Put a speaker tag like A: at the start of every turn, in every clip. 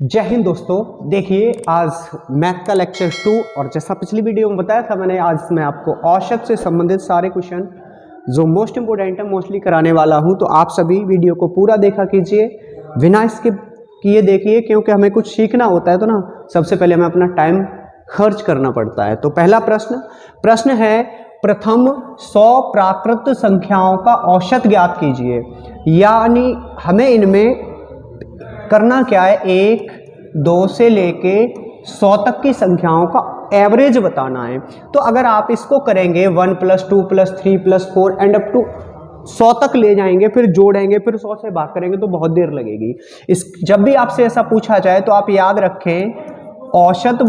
A: जय हिंद दोस्तों। देखिए आज मैथ का लेक्चर 2 और जैसा पिछली वीडियो में बताया था मैंने, आज मैं आपको औसत से संबंधित सारे क्वेश्चन जो मोस्ट इंपोर्टेंट है मोस्टली कराने वाला हूं। तो आप सभी वीडियो को पूरा देखा कीजिए, बिना स्किप किए देखिए, क्योंकि हमें कुछ सीखना होता है तो ना सबसे पहले हमें अपना टाइम खर्च करना पड़ता है। तो पहला प्रश्न है, प्रथम 100 प्राकृत संख्याओं का औसत ज्ञात कीजिए। यानी हमें इनमें करना क्या है, 1, 2 से लेके 100 तक की संख्याओं का एवरेज बताना है। तो अगर आप इसको करेंगे 1 + 2 + 3 + 4 एंड अप टू 100 तक ले जाएंगे, फिर जोड़ेंगे, फिर 100 से भाग करेंगे तो बहुत देर लगेगी। जब भी आपसे ऐसा पूछा जाए तो आप याद रखें, औसत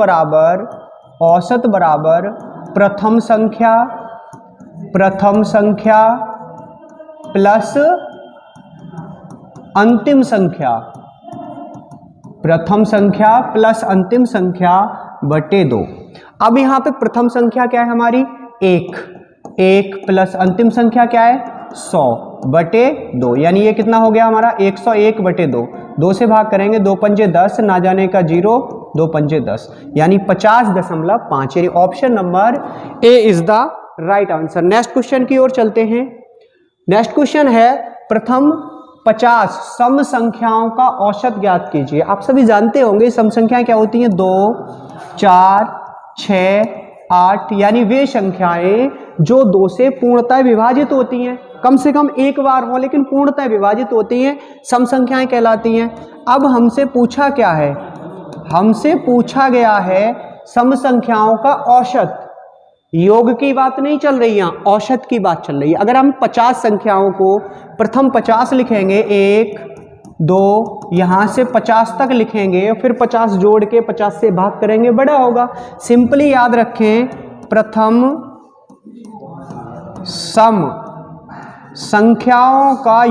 A: बराबर प्रथम संख्या प्लस अंतिम संख्या, प्रथम संख्या प्लस अंतिम संख्या बटे 2। अब यहाँ पे प्रथम संख्या क्या है हमारी, 1 प्लस अंतिम संख्या क्या है 100 बटे 2, यानी ये कितना हो गया हमारा 101 बटे 2। 2 से भाग करेंगे, 2 पंजे 10, ना जाने का 0, 2 पंजे 10, यानी 50.5, यानी option number A is the right answer. Next question की ओर चलते हैं। नेक्स्ट क्वेश्चन है, प्रथम 50 सम संख्याओं का औसत ज्ञात कीजिए। आप सभी जानते होंगे सम संख्याएं क्या होती हैं, 2, 4, 6, 8, यानी वे संख्याएं जो 2 से पूर्णतः विभाजित होती हैं, कम से कम एक बार हो लेकिन पूर्णतः विभाजित होती हैं, सम संख्याएं कहलाती हैं। अब हमसे पूछा क्या है, हमसे पूछा गया है सम संख्याओं का औसत। योग की बात नहीं चल रही, यहाँ औसत की बात चल रही है। अगर हम 50 संख्याओं को प्रथम 50 लिखेंगे, 1, 2, यहाँ से 50 तक लिखेंगे, फिर 50 जोड़ के 50 से भाग करेंगे, बड़ा होगा। सिंपली याद रखें, प्रथम सम संख्याओं का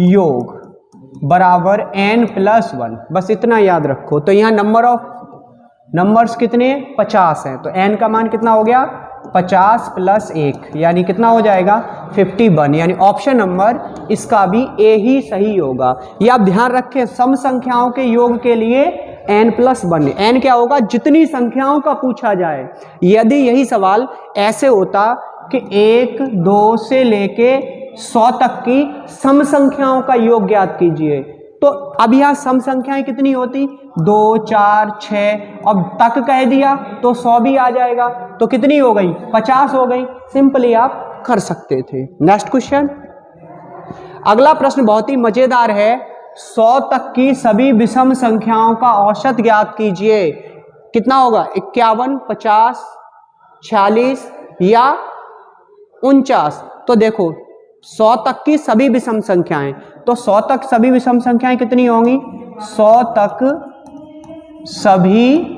A: योग बराबर n + 1, बस इतना याद रखो। तो यहाँ नंबर्स कितने 50 हैं, तो n का मान कितना हो गया 50 + 1, यानी कितना हो जाएगा 51, यानी ऑप्शन नंबर इसका भी ए ही सही होगा। ये आप ध्यान रखें, सम संख्याओं के योग के लिए n + 1, n क्या होगा, जितनी संख्याओं का पूछा जाए। यदि यही सवाल ऐसे होता कि 1, 2 से लेके 100 तक की सम संख्याओं का योग ज्ञात कीजिए, तो अब यहां सम संख्याएं कितनी होती, 2, 4, 6, अब तक कह दिया तो 100 भी आ जाएगा, तो कितनी हो गई 50 हो गई। सिंपली आप कर सकते थे। नेक्स्ट क्वेश्चन, अगला प्रश्न बहुत ही मजेदार है, 100 तक की सभी विषम संख्याओं का औसत ज्ञात कीजिए। कितना होगा, 51, 50, 46 या 49। तो देखो 100 तक की सभी विषम संख्याएं, तो 100 तक सभी विषम संख्याएं कितनी होंगी, 100 तक सभी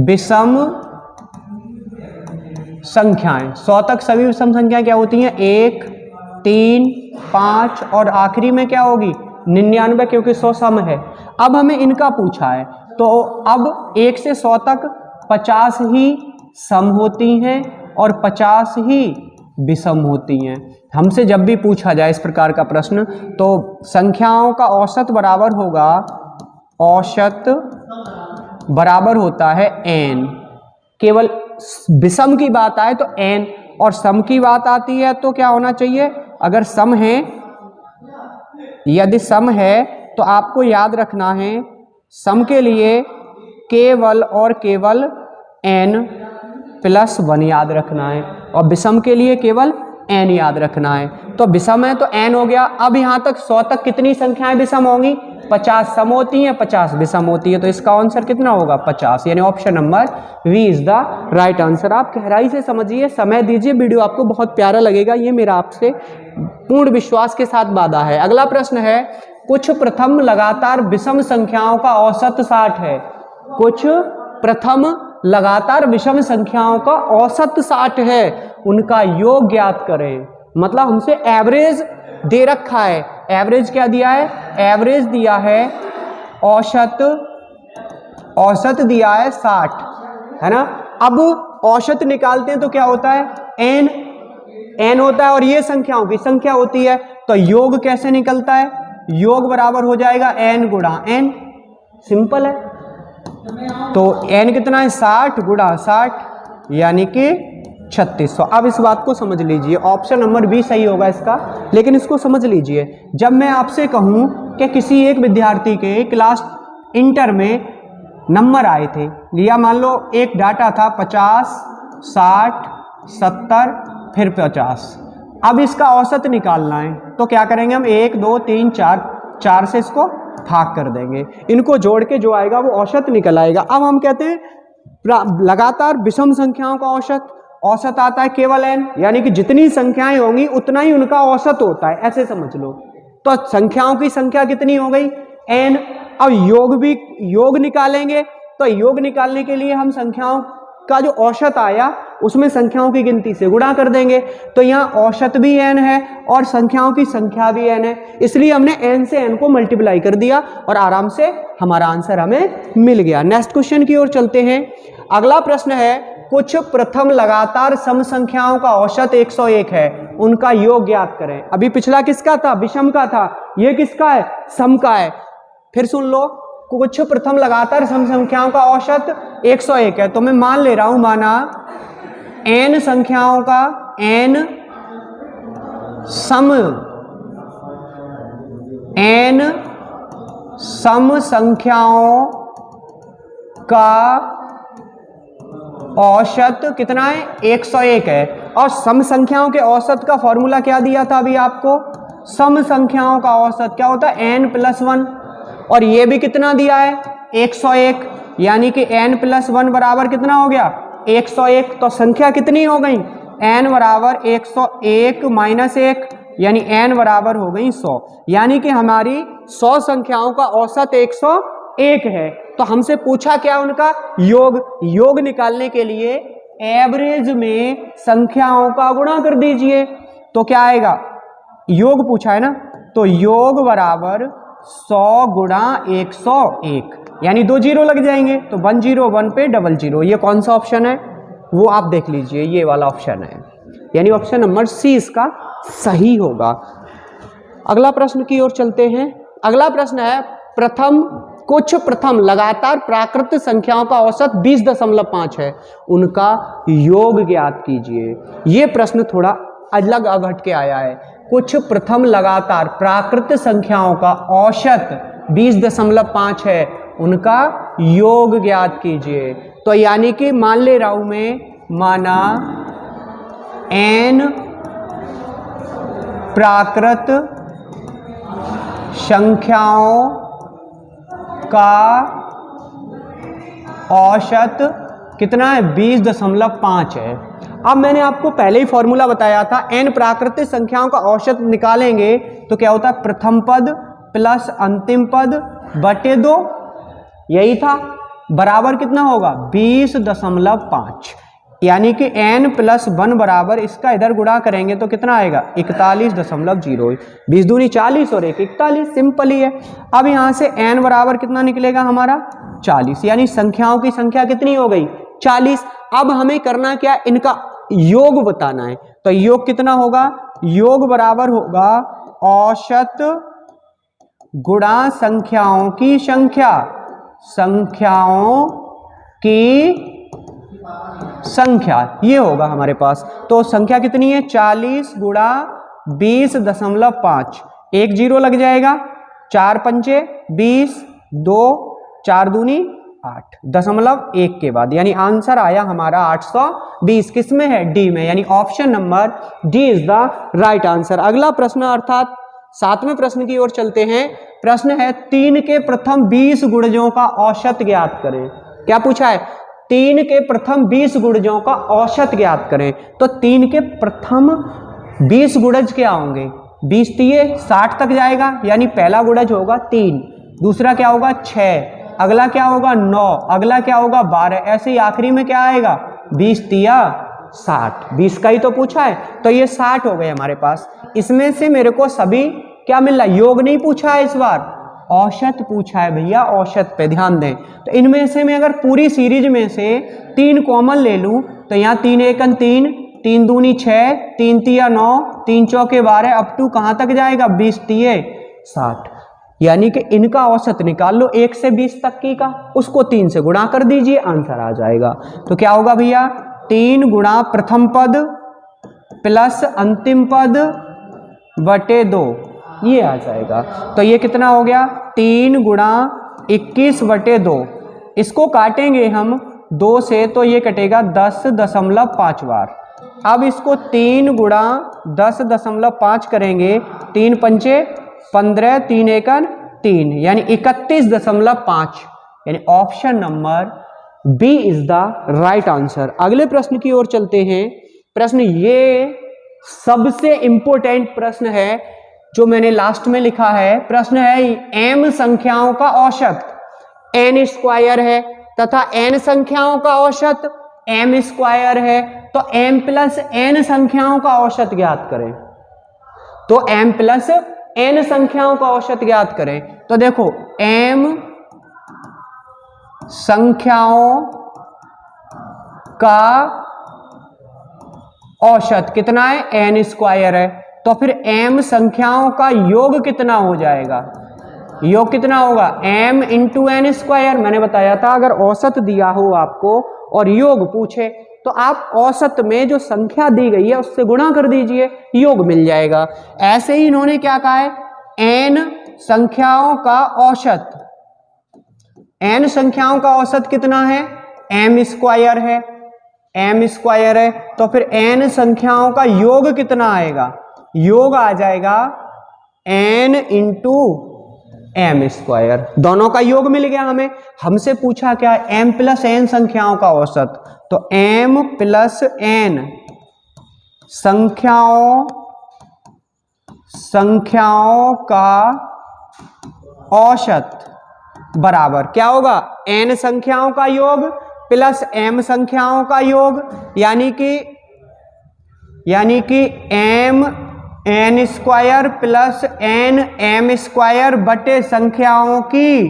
A: विषम संख्याएं, 100 तक सभी विषम संख्याएं क्या होती हैं, 1, 3, 5 और आखिरी में क्या होगी 99, क्योंकि 100 सम है। अब हमें इनका पूछा है, तो अब 1 से 100 तक 50 ही सम होती हैं और 50 ही विषम होती हैं। हमसे जब भी पूछा जाए इस प्रकार का प्रश्न, तो संख्याओं का औसत बराबर होगा, औसत बराबर होता है n। केवल विषम की बात आए तो n, और सम की बात आती है तो क्या होना चाहिए, अगर सम है, यदि सम है तो आपको याद रखना है सम के लिए केवल और केवल n + 1 याद रखना है, और विषम के लिए केवल n याद रखना है। तो विषम है तो n हो गया। अब यहाँ तक 100 तक कितनी संख्याएं विषम होंगी, 50 सम होती हैं, 50 विषम होती है, तो इसका आंसर कितना होगा 50, यानी option number B is the right answer. आप गहराई से समझिए, समय दीजिए, वीडियो आपको बहुत प्यारा लगेगा, ये मेरा आपसे पूर्ण विश्वास के साथ वादा है। अगला प्रश्न है, कुछ प्रथम लगातार विषम संख्याओं का औसत 60 है। कुछ प्रथम लगातार विषम संख्याओं का औसत 60 है, उनका योग ज्ञात करें। मतलब हमसे एवरेज दे रखा है, एवरेज क्या दिया है, एवरेज दिया है, औसत दिया है 60, है ना। अब औसत निकालते हैं तो क्या होता है, n होता है और ये संख्याओं की संख्या होती है, तो योग कैसे निकलता है? योग बराबर हो जाएगा n गुणा n, सिंपल है। तो n कितना है? 60 गुणा 60 यानी कि 3600। अब इस बात को समझ लीजिए, ऑप्शन नंबर बी सही होगा इसका, लेकिन इसको समझ लीजिए, जब मैं आपसे कहूं कि किसी एक विद्यार्थी के क्लास इंटर में नंबर आए थे, या मान लो एक डाटा था 50, 60, 70 फिर 50, अब इसका औसत निकालना है तो क्या करेंगे हम? 1 2 3 4 से इसको भाग कर देंगे, इनको जोड़ के जो आएगा वो औसत निकल आएगा। अब हम कहते हैं लगातार विषम संख्याओं का औसत आता है केवल n, यानी कि जितनी संख्याएं होंगी उतना ही उनका औसत होता है, ऐसे समझ लो। तो संख्याओं की संख्या कितनी हो गई? n। अब योग निकालेंगे, तो योग निकालने के लिए हम संख्याओं का जो औसत आया उसमें संख्याओं की गिनती से गुणा कर देंगे, तो यहाँ औसत भी n है और संख्याओं की संख्या भी n है, इसलिए हमने n से n को मल्टीप्लाई कर दिया और आराम से हमारा आंसर हमें मिल गया। नेक्स्ट क्वेश्चन की ओर चलते हैं। अगला प्रश्न है, कुछ प्रथम लगातार सम संख्याओं का औसत 101 है, उनका योग ज्ञात करें। अभी पिछला किसका था? विषम का था, ये किसका है? सम का है। फिर सुन लो, कुछ प्रथम लगातार सम संख्याओं का औसत 101 है, तो मैं मान ले रहा हूं, माना n संख्याओं का n सम संख्याओं का औसत कितना है? 101 है। और सम संख्याओं के औसत का फॉर्मूला क्या दिया था अभी आपको? सम संख्याओं का औसत क्या होता है? n + 1, और ये भी कितना दिया है? 101, यानी कि n + 1 बराबर कितना हो गया? 101। तो संख्या कितनी हो गई? n बराबर 101 - 1, यानी n बराबर हो गई 100, यानी कि हमारी 100 संख्याओं का औसत 101 है। तो हमसे पूछा क्या? उनका योग निकालने के लिए एवरेज में संख्याओं का गुणा कर दीजिए, तो क्या आएगा? योग पूछा है ना, तो योग बराबर 100 गुणा 101, यानी 2 जीरो लग जाएंगे, तो 101 पे 00। ये कौन सा ऑप्शन है वो आप देख लीजिए, ये वाला ऑप्शन है, यानी ऑप्शन नंबर सी इसका सही होगा। अगला प्रश्न की ओर चलते हैं। अगला प्रश्न है, कुछ प्रथम लगातार प्राकृत संख्याओं का औसत 20.5 है, उनका योग ज्ञात कीजिए। ये प्रश्न थोड़ा अलग हट के आया है। कुछ प्रथम लगातार प्राकृत संख्याओं का औसत 20.5 है, उनका योग ज्ञात कीजिए। तो यानी कि मान ले रहा हूं मैं, माना n प्राकृत संख्याओं का औसत कितना है? 20.5 है। अब मैंने आपको पहले ही फॉर्मूला बताया था, n प्राकृतिक संख्याओं का औसत निकालेंगे तो क्या होता है? प्रथम पद प्लस अंतिम पद बटे 2, यही था, बराबर कितना होगा? 20.5, यानी कि n + 1 बराबर, इसका इधर गुणा करेंगे तो कितना आएगा? 41.0। 20 दूनी 40 और 1 41, सिंपल ही है। अब यहाँ से n बराबर कितना निकलेगा हमारा? 40, यानी संख्याओं की संख्या कितनी हो गई? 40। अब हमें करना क्या? इनका योग बताना है, तो योग कितना होगा? योग बराबर होगा औसत गुणा संख्याओं की संख्या, ये होगा हमारे पास। तो संख्या कितनी है? 40 गुणा 20.5, 1 जीरो लग जाएगा, 4 पंचे 20, 2 4 दूनी 8, 0.1 के बाद, यानी आंसर आया हमारा 820। किसमें है? डी में, यानी option number D is the right answer. अगला प्रश्न अर्थात 7वें प्रश्न की ओर चलते हैं। प्रश्न है, 3 के प्रथम 20 गुणजों का औसत ज्ञात करें। क्या पूछा है? 3 के प्रथम 20 गुणजों का औसत ज्ञात करें। तो 3 के प्रथम 20 गुणज क्या होंगे? 20 तिये 60 तक जाएगा, यानी पहला गुणज होगा 3, दूसरा क्या होगा? 6, अगला क्या होगा? 9, अगला क्या होगा? 12, ऐसे ही आखिरी में क्या आएगा? 20 तिया 60, 20 का ही तो पूछा है, तो ये 60 हो गए हमारे पास। इसमें से मेरे को सभी क्या मिल रहा है? योग नहीं पूछा है इस बार, औसत पूछा है भैया, औसत पे ध्यान दें। तो इनमें से मैं अगर पूरी सीरीज में से 3 कॉमन ले लूं तो यहाँ 3 एकन 3, 3 दूनी 6, 3 तिया 9, 3 चौके 12, अप टू कहाँ तक जाएगा 20 तिये 60। यानी कि इनका औसत निकाल लो 1 से 20 तक की का, उसको 3 से गुणा कर दीजिए, आंसर आ जाएगा। तो क्या होगा भैया 3 गुणा प्रथम पद प्लस अंतिम पद बटे 2, ये आ जाएगा। तो ये कितना हो गया 3 गुणा 21 बटे 2। इसको काटेंगे हम 2 से तो ये कटेगा 10.5 बार। अब इसको 3 गुणा 10.5 करेंगे, 3 पंचे 15, 3 एकन 3, यानी 31.5, यानी option number B is the right answer. अगले प्रश्न की ओर चलते हैं। प्रश्न ये सबसे इंपॉर्टेंट प्रश्न है जो मैंने लास्ट में लिखा है। प्रश्न है m संख्याओं का औसत n स्क्वायर है तथा n संख्याओं का औसत m स्क्वायर है, तो m प्लस n संख्याओं का औसत ज्ञात करें। तो m प्लस n संख्याओं का औसत ज्ञात करें। तो देखो m संख्याओं का औसत कितना है n स्क्वायर है, तो फिर m संख्याओं का योग कितना हो जाएगा, योग कितना होगा m इंटू n स्क्वायर। मैंने बताया था अगर औसत दिया हो आपको और योग पूछे तो आप औसत में जो संख्या दी गई है उससे गुणा कर दीजिए, योग मिल जाएगा। ऐसे ही इन्होंने क्या कहा है n संख्याओं का औसत, n संख्याओं का औसत कितना है m स्क्वायर है, m स्क्वायर है, तो फिर n संख्याओं का योग कितना आएगा, योग आ जाएगा n इंटू m स्क्वायर। दोनों का योग मिल गया हमें। हमसे पूछा क्या है m प्लस n संख्याओं का औसत, तो m प्लस n संख्याओं का औसत बराबर क्या होगा n संख्याओं का योग प्लस m संख्याओं का योग, यानी कि m n square plus n m square बटे संख्याओं की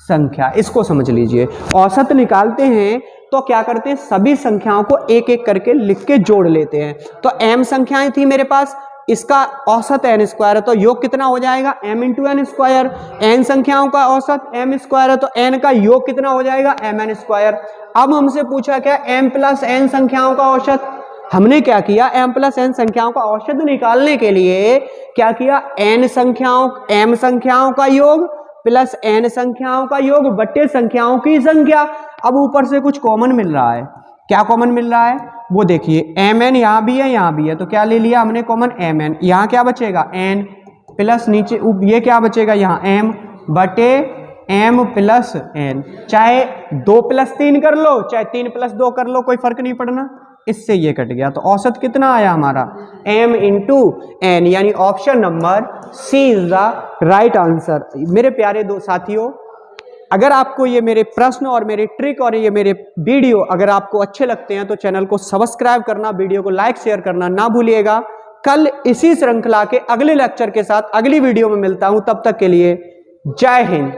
A: संख्या। इसको समझ लीजिए। औसत निकालते हैं तो क्या करते हैं सभी संख्याओं को एक एक करके लिख के जोड़ लेते हैं। तो m संख्याएं थी मेरे पास, इसका औसत n स्क्वायर है, तो योग कितना हो जाएगा m into n square. n संख्याओं का औसत m स्क्वायर है, तो n का योग कितना हो जाएगा mn स्क्वायर। अब हमसे पूछा क्या m प्लस n संख्याओं का औसत। हमने क्या किया m प्लस n संख्याओं का औसत निकालने के लिए क्या किया m संख्याओं का योग प्लस n संख्याओं का योग बटे संख्याओं की संख्या। अब ऊपर से कुछ कॉमन मिल रहा है, क्या कॉमन मिल रहा है वो देखिए, mn यहाँ भी है यहाँ भी है, तो क्या ले लिया हमने कॉमन mn। यहाँ क्या बचेगा n प्लस नीचे ये क्या बचेगा यहाँ m बटे m प्लस n। चाहे 2 प्लस 3 कर लो चाहे 3 प्लस 2 कर लो, कोई फर्क नहीं पड़ना, इससे ये कट गया। तो औसत कितना आया हमारा m इंटू n, यानी option number C is the right answer. मेरे प्यारे दो साथियों, अगर आपको ये मेरे प्रश्न और मेरे ट्रिक और ये मेरे वीडियो अगर आपको अच्छे लगते हैं तो चैनल को सब्सक्राइब करना, वीडियो को लाइक शेयर करना ना भूलिएगा। कल इसी श्रृंखला के अगले लेक्चर के साथ अगली वीडियो में मिलता हूं, तब तक के लिए जय हिंद।